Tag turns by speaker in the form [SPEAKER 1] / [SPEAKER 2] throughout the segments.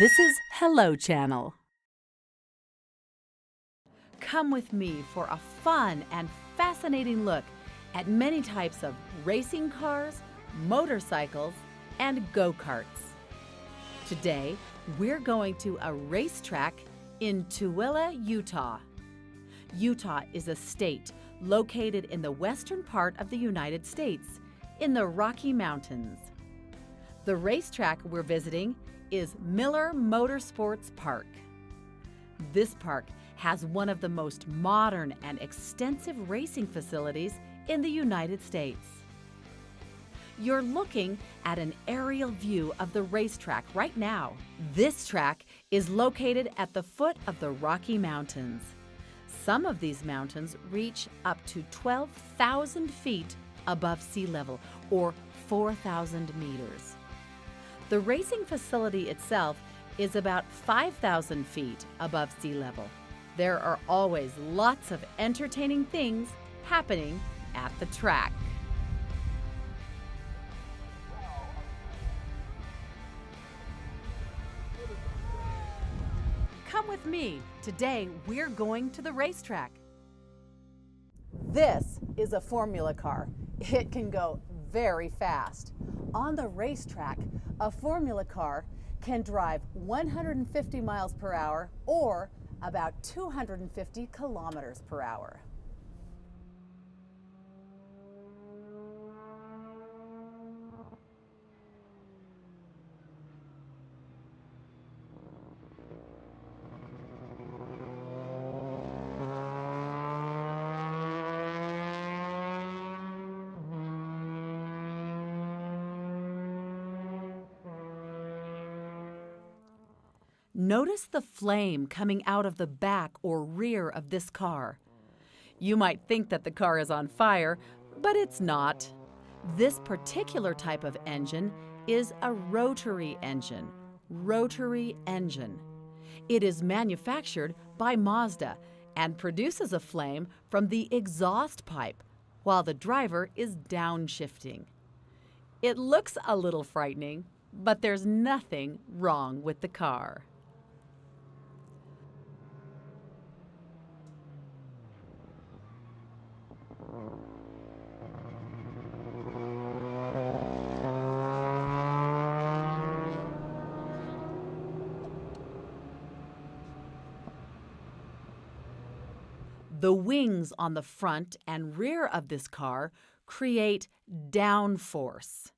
[SPEAKER 1] This is Hello Channel. Come with me for a fun and fascinating look at many types of racing cars, motorcycles, and go-karts. Today, we're going to a racetrack in Tooele, Utah. Utah is a state located in the western part of the United States, in the Rocky Mountains. The racetrack we're visiting is Miller Motorsports Park. This park has one of the most modern and extensive racing facilities in the United States. You're looking at an aerial view of the racetrack right now. This track is located at the foot of the Rocky Mountains. Some of these mountains reach up to 12,000 feet above sea level, or 4,000 meters. The racing facility itself is about 5,000 feet above sea level. There are always lots of entertaining things happening at the track. Come with me. Today we're going to the racetrack. This is a formula car. It can go very fast. On the racetrack, a formula car can drive 150 miles per hour or about 250 kilometers per hour. Notice the flame coming out of the back or rear of this car. You might think that the car is on fire, but it's not. This particular type of engine is a rotary engine. Rotary engine. It is manufactured by Mazda and produces a flame from the exhaust pipe while the driver is downshifting. It looks a little frightening, but there's nothing wrong with the car. The wings on the front and rear of this car create downforce.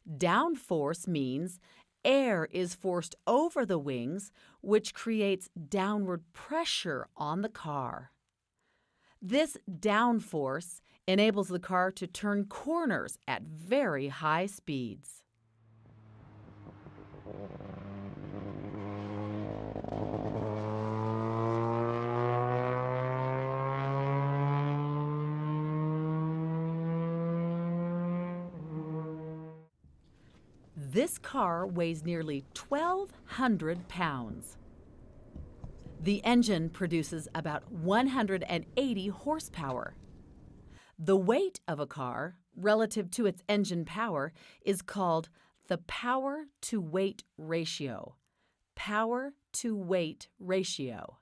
[SPEAKER 1] Downforce means air is forced over the wings, which creates downward pressure on the car. This downforce enables the car to turn corners at very high speeds. This car weighs nearly 1,200 pounds. The engine produces about 180 horsepower. The weight of a car relative to its engine power is called the power-to-weight ratio. Power-to-weight ratio.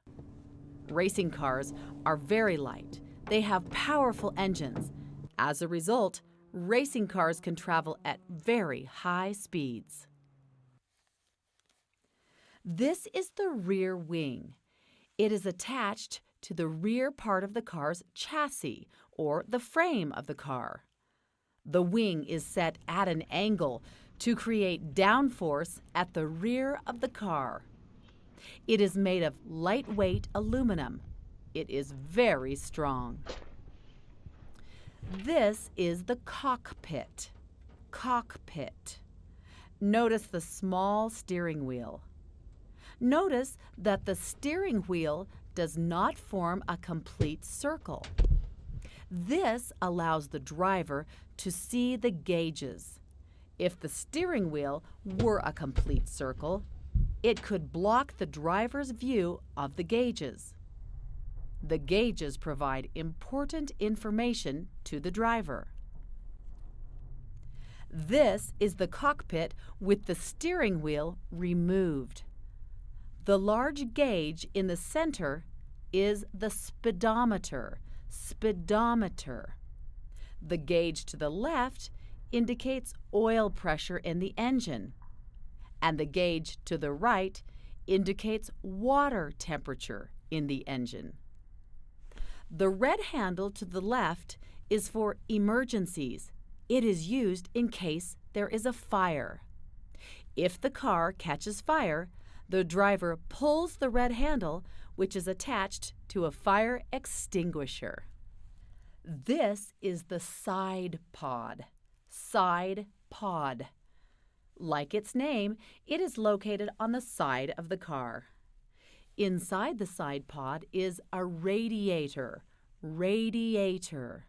[SPEAKER 1] Racing cars are very light. They have powerful engines. As a result, racing cars can travel at very high speeds. This is the rear wing. It is attached to the rear part of the car's chassis, or the frame of the car. The wing is set at an angle to create downforce at the rear of the car. It is made of lightweight aluminum. It is very strong. This is the cockpit. Cockpit. Notice the small steering wheel. Notice that the steering wheel does not form a complete circle. This allows the driver to see the gauges. If the steering wheel were a complete circle, it could block the driver's view of the gauges. The gauges provide important information to the driver. This is the cockpit with the steering wheel removed. The large gauge in the center is the speedometer. Speedometer. The gauge to the left indicates oil pressure in the engine, and the gauge to the right indicates water temperature in the engine. The red handle to the left is for emergencies. It is used in case there is a fire. If the car catches fire, the driver pulls the red handle, which is attached to a fire extinguisher. This is the side pod. Side pod. Like its name, it is located on the side of the car. Inside the side pod is a radiator. Radiator.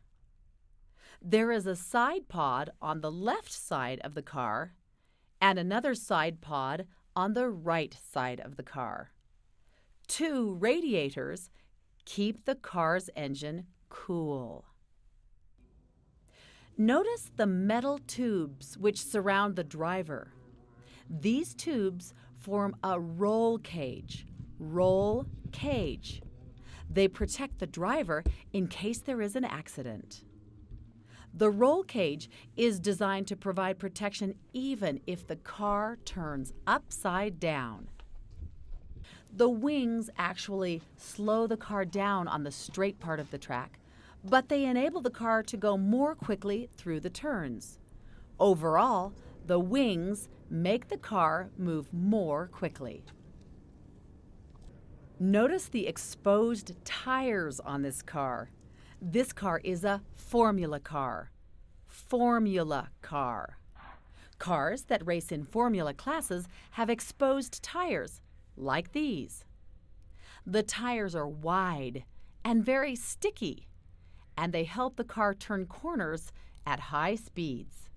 [SPEAKER 1] There is a side pod on the left side of the car and another side pod on the right side of the car. Two radiators keep the car's engine cool. Notice the metal tubes which surround the driver. These tubes form a roll cage. Roll cage. They protect the driver in case there is an accident. The roll cage is designed to provide protection even if the car turns upside down. The wings actually slow the car down on the straight part of the track, but they enable the car to go more quickly through the turns. Overall, the wings make the car move more quickly. Notice the exposed tires on this car. This car is a formula car. Formula car. Cars that race in formula classes have exposed tires, like these. The tires are wide and very sticky, and they help the car turn corners at high speeds.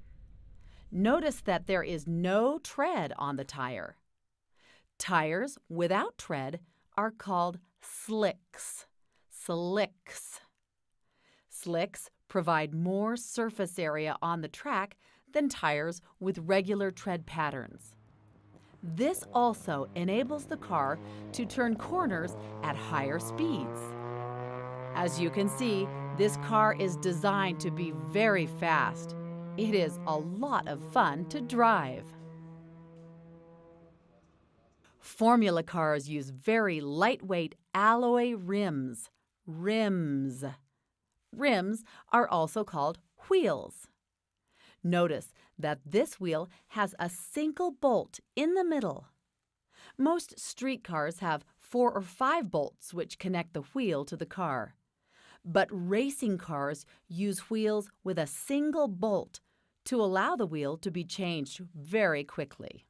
[SPEAKER 1] Notice that there is no tread on the tire. Tires without tread are called slicks. Slicks. Slicks provide more surface area on the track than tires with regular tread patterns. This also enables the car to turn corners at higher speeds. As you can see, this car is designed to be very fast. It is a lot of fun to drive. Formula cars use very lightweight alloy rims. Rims. Rims are also called wheels. Notice that this wheel has a single bolt in the middle. Most street cars have 4 or 5 bolts which connect the wheel to the car. But racing cars use wheels with a single bolt to allow the wheel to be changed very quickly.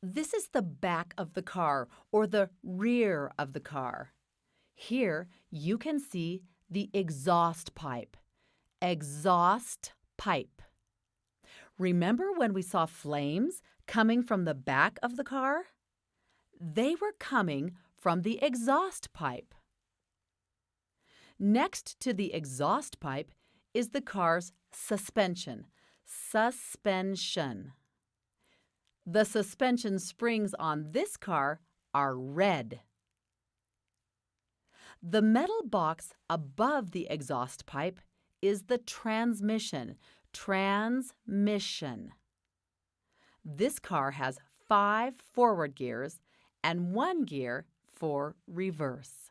[SPEAKER 1] This is the back of the car, or the rear of the car. Here you can see the exhaust pipe. Exhaust pipe. Remember when we saw flames coming from the back of the car? They were coming from the exhaust pipe. Next to the exhaust pipe is the car's suspension. Suspension. The suspension springs on this car are red. The metal box above the exhaust pipe is the transmission. Transmission. This car has 5 forward gears and 1 gear for reverse.